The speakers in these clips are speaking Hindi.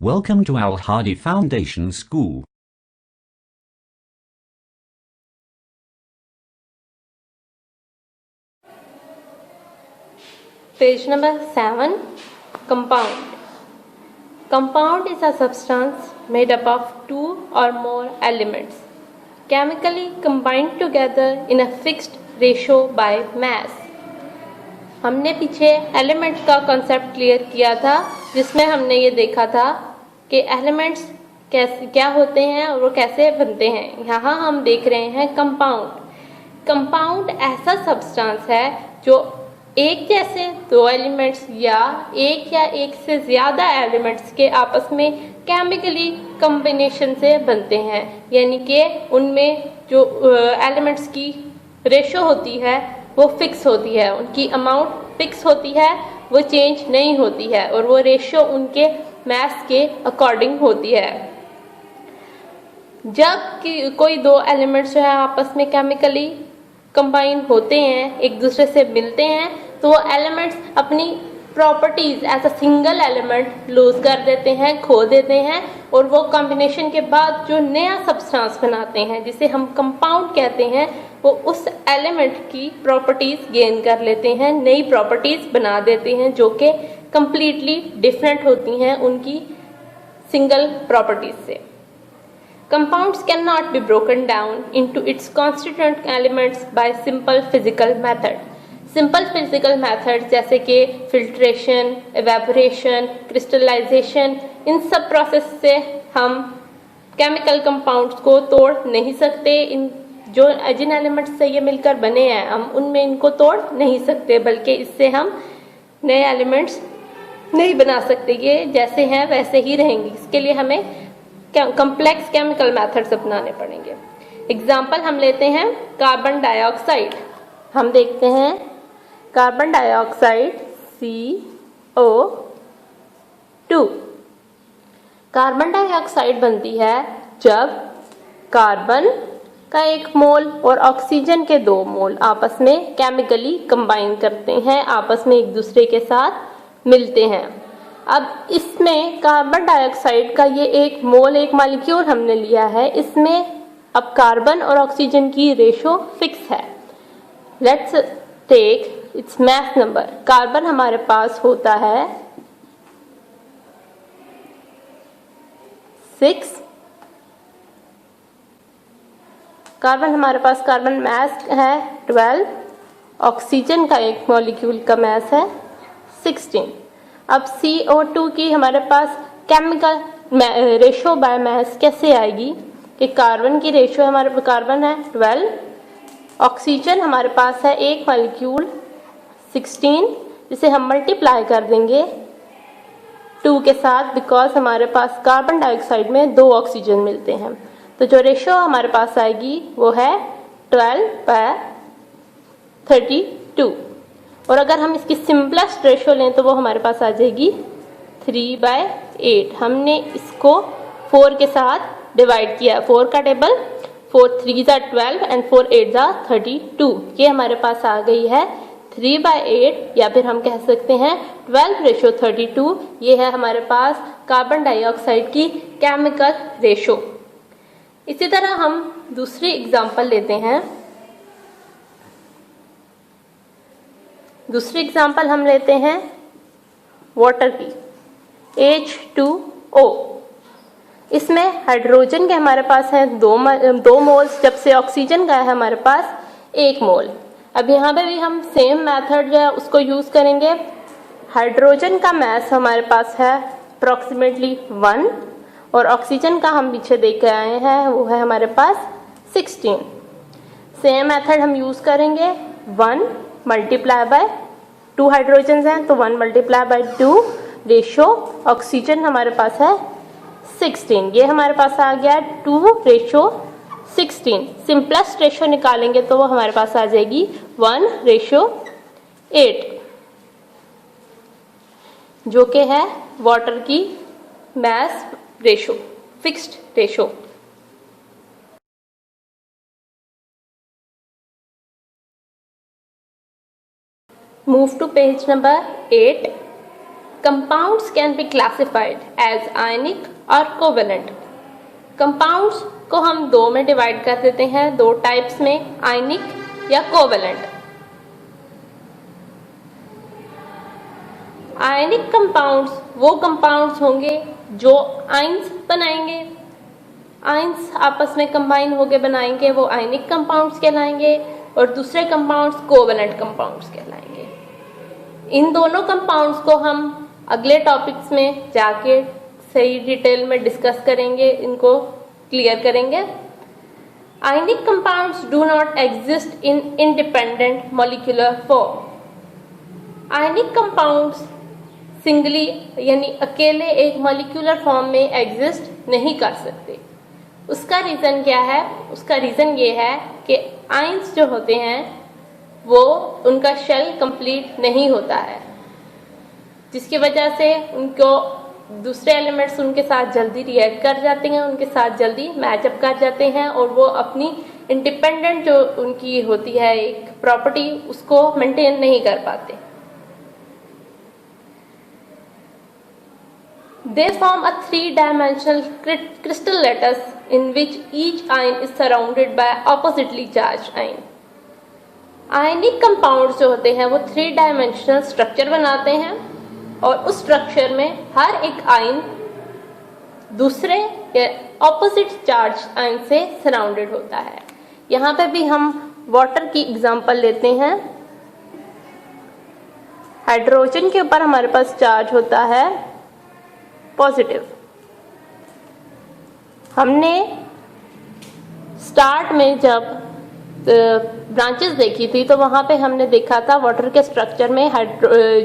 Welcome to Al Hadi Foundation School. Page number 7. Compound. Compound is a substance made up of two or more elements, chemically combined together in a fixed ratio by mass. हमने पीछे एलिमेंट का कॉन्सेप्ट क्लियर किया था, जिसमें हमने ये देखा था कि एलिमेंट्स कैसे क्या होते हैं और वो कैसे बनते हैं। यहाँ हम देख रहे हैं कंपाउंड। कंपाउंड ऐसा सब्सटेंस है जो एक जैसे दो एलिमेंट्स या एक से ज़्यादा एलिमेंट्स के आपस में केमिकली कॉम्बिनेशन से बनते हैं, यानी कि उनमें जो एलिमेंट्स की रेशो होती है वो फिक्स होती है, उनकी अमाउंट फिक्स होती है, वो चेंज नहीं होती है और वो रेशो उनके मैस के अकॉर्डिंग होती है। जब कि कोई दो एलिमेंट्स जो है आपस में केमिकली कंबाइन होते हैं, एक दूसरे से मिलते हैं, तो वो एलिमेंट्स अपनी properties as a single element lose कर देते हैं, खो देते हैं, और वो कॉम्बिनेशन के बाद जो नया सब्सटेंस बनाते हैं जिसे हम कंपाउंड कहते हैं, वो उस एलिमेंट की प्रॉपर्टीज गेन कर लेते हैं, नई प्रॉपर्टीज बना देते हैं जो कि कंप्लीटली डिफरेंट होती हैं उनकी सिंगल प्रॉपर्टीज से। Compounds cannot be broken down into its constituent elements by simple physical method. Simple physical methods जैसे कि filtration, evaporation, crystallization, इन सब प्रोसेस से हम केमिकल कंपाउंड्स को तोड़ नहीं सकते। जिन एलिमेंट्स से ये मिलकर बने हैं हम उनमें इनको तोड़ नहीं सकते, बल्कि इससे हम नए एलिमेंट्स नहीं बना सकते। ये जैसे हैं वैसे ही रहेंगे। इसके लिए हमें कॉम्प्लेक्स केमिकल मेथड्स अपनाने पड़ेंगे। एग्जाम्पल हम लेते हैं कार्बन डाइऑक्साइड। हम देखते हैं carbon dioxide CO2। Carbon dioxide बनती है जब कार्बन का एक मोल और ऑक्सीजन के 2 मोल आपस में केमिकली कंबाइन करते हैं, आपस में एक दूसरे के साथ मिलते हैं। अब इसमें कार्बन डाइऑक्साइड का ये एक मोल, एक मॉलिक्यूल हमने लिया है, इसमें अब कार्बन और ऑक्सीजन की रेशो फिक्स है। Let's take its mass number. Carbon हमारे पास होता है 6। कार्बन हमारे पास कार्बन मास है 12। ऑक्सीजन का एक मॉलिक्यूल का मास है 16। अब CO2 की हमारे पास केमिकल रेशो बाय मास कैसे आएगी कि कार्बन की रेशो हमारे कार्बन है 12, ऑक्सीजन हमारे पास है एक मॉलिक्यूल 16, जिसे हम मल्टीप्लाई कर देंगे 2 के साथ, बिकॉज हमारे पास कार्बन डाइऑक्साइड में 2 ऑक्सीजन मिलते हैं। तो जो रेशो हमारे पास आएगी वो है 12/32। और अगर हम इसकी सिंपलेस्ट रेशो लें तो वो हमारे पास आ जाएगी 3/8। हमने इसको 4 के साथ डिवाइड किया। 4 का टेबल 4 3 ज़ा 12 एंड 4 8 ज़ा 32। ये हमारे पास आ गई है 3/8, या फिर हम कह सकते हैं 12/32। ये है हमारे पास कार्बन डाइऑक्साइड की केमिकल रेशो। इसी तरह हम दूसरी एग्जांपल लेते हैं। दूसरी एग्जांपल हम लेते हैं वाटर की, H2O। इसमें हाइड्रोजन के हमारे पास है 2 मोल्स, जब से ऑक्सीजन का है हमारे पास 1 मोल। अब यहाँ पे भी हम सेम मेथड जो है उसको यूज करेंगे। हाइड्रोजन का मास हमारे पास है अप्रोक्सीमेटली 1 और ऑक्सीजन का हम पीछे देख के आए हैं वो है हमारे पास 16। सेम मेथड हम यूज करेंगे। 1 मल्टीप्लाई बाय 2 हाइड्रोजन हैं तो 1 मल्टीप्लाई बाय 2 रेशो ऑक्सीजन हमारे पास है 16। ये हमारे पास आ गया 2/16। सिंपलेस्ट रेशो निकालेंगे तो वो हमारे पास आ जाएगी 1/8, जो कि है वाटर की mass ratio, fixed ratio. Move to page number 8. compounds can be classified as ionic or covalent. Compounds को हम दो में डिवाइड कर देते हैं, दो टाइप्स में, आयनिक या कोवेलेंट। आयनिक कंपाउंड्स वो कंपाउंड्स होंगे जो आयंस बनाएंगे, आयंस आपस में कंबाइन होके बनाएंगे, वो आयनिक कंपाउंड्स कहलाएंगे, और दूसरे कंपाउंड्स कोवेलेंट कंपाउंड्स कहलाएंगे। इन दोनों कंपाउंड्स को हम अगले टॉपिक्स में जाके सही डिटेल में डिस्कस करेंगे, इनको क्लियर करेंगे। Ionic compounds do not exist in independent molecular form. Ionic compounds singly यानी अकेले एक मॉलिक्यूलर फॉर्म में एग्जिस्ट नहीं कर सकते। उसका रीजन क्या है? उसका रीजन ये है कि आयंस जो होते हैं वो उनका शेल कंप्लीट नहीं होता है, जिसकी वजह से उनको दूसरे एलिमेंट्स उनके साथ जल्दी रिएक्ट कर जाते हैं, उनके साथ जल्दी मैचअप कर जाते हैं, और वो अपनी इंडिपेंडेंट जो उनकी होती है एक प्रॉपर्टी उसको मेंटेन नहीं कर पाते। They form a three-dimensional crystal lattice in which each ion is surrounded by oppositely charged ion. Ionic compounds जो होते हैं वो 3 डायमेंशनल स्ट्रक्चर बनाते हैं, और उस स्ट्रक्चर में हर एक आयन दूसरे या ऑपोजिट चार्ज आयन से सराउंडेड होता है। यहाँ पे भी हम वाटर की एग्जांपल लेते हैं। हाइड्रोजन के ऊपर हमारे पास चार्ज होता है पॉजिटिव। हमने स्टार्ट में जब ब्रांचेस देखी थी तो वहां पे हमने देखा था वाटर के स्ट्रक्चर में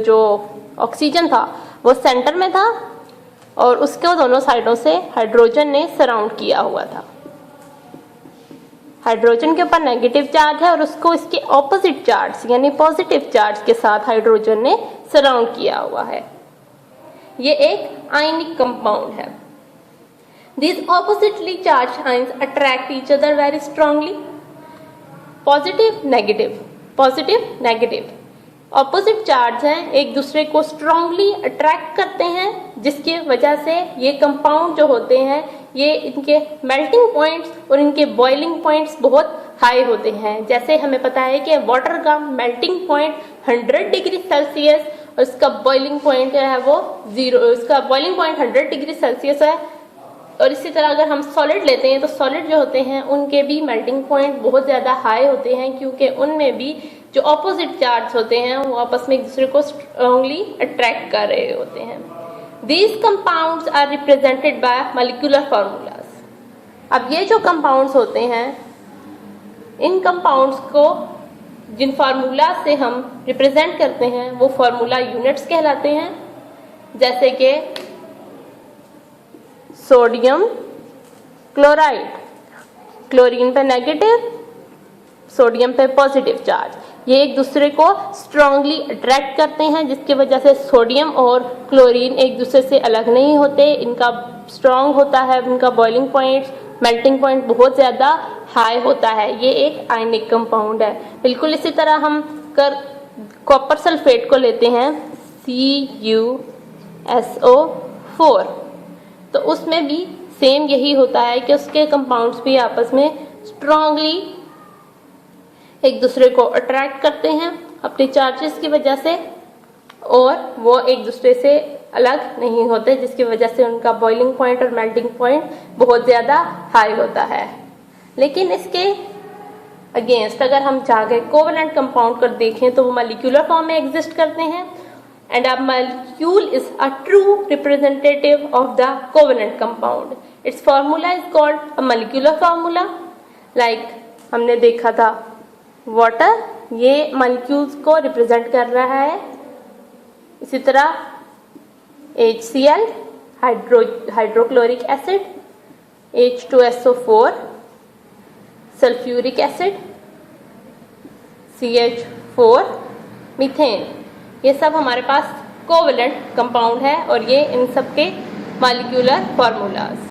जो ऑक्सीजन था वो सेंटर में था, और उसके दोनों साइडों से हाइड्रोजन ने सराउंड किया हुआ था। हाइड्रोजन के ऊपर नेगेटिव चार्ज है और उसको इसके ऑपोजिट चार्ज यानी पॉजिटिव चार्ज के साथ हाइड्रोजन ने सराउंड किया हुआ है। ये एक आयनिक कंपाउंड है। These oppositely charged ions attract each other very strongly. Positive negative, positive negative opposite charge हैं, एक दूसरे को स्ट्रांगली अट्रैक्ट करते हैं, जिसकी वजह से ये कंपाउंड जो होते हैं ये इनके मेल्टिंग पॉइंट्स और इनके बॉइलिंग पॉइंट्स बहुत हाई होते हैं। जैसे हमें पता है कि वाटर का मेल्टिंग पॉइंट 100 डिग्री सेल्सियस और इसका बॉइलिंग पॉइंट जो है वो 0, इसका बॉइलिंग पॉइंट 100 डिग्री सेल्सियस है। और इसी तरह अगर हम सॉलिड लेते हैं तो सॉलिड जो होते हैं उनके भी मेल्टिंग पॉइंट बहुत ज़्यादा हाई होते हैं, क्योंकि उनमें भी जो ऑपोजिट चार्ज होते हैं वो आपस में एक दूसरे को स्ट्रांगली अट्रैक्ट कर रहे होते हैं। These compounds are represented by molecular formulas. अब ये जो कंपाउंड्स होते हैं, इन कंपाउंड्स को जिन फार्मूला से हम रिप्रेजेंट करते हैं वो फार्मूला यूनिट्स कहलाते हैं, जैसे कि सोडियम क्लोराइड, क्लोरीन पे नेगेटिव, सोडियम पे पॉजिटिव चार्ज, ये एक दूसरे को स्ट्रांगली अट्रैक्ट करते हैं, जिसकी वजह से सोडियम और क्लोरीन एक दूसरे से अलग नहीं होते, इनका स्ट्रांग होता है, इनका बॉइलिंग पॉइंट, मेल्टिंग पॉइंट बहुत ज़्यादा हाई होता है। ये एक आयनिक कंपाउंड है। बिल्कुल इसी तरह हम कॉपर सल्फेट को लेते हैं CuSO4, तो उसमें भी सेम यही होता है कि उसके कंपाउंड्स भी आपस में स्ट्रांगली एक दूसरे को अट्रैक्ट करते हैं अपने चार्जेस की वजह से, और वो एक दूसरे से अलग नहीं होते, जिसकी वजह से उनका बॉइलिंग पॉइंट और मेल्टिंग पॉइंट बहुत ज़्यादा हाई होता है। लेकिन इसके अगेंस्ट अगर हम जाके कोवेलेंट कंपाउंड कर देखें तो वो मॉलिक्यूलर फॉर्म में एग्जिस्ट करते हैं, and a molecule is a true representative of the covalent compound. Its formula is called a molecular formula. Like हमने देखा था वाटर, ये मॉलिक्यूल्स को रिप्रेजेंट कर रहा है। इसी तरह HCl hydrochloric acid, H2SO4 sulphuric acid, CH4 methane, ये सब हमारे पास कोवेलेंट कंपाउंड है, और ये इन सब के मॉलिक्यूलर फार्मूलाज।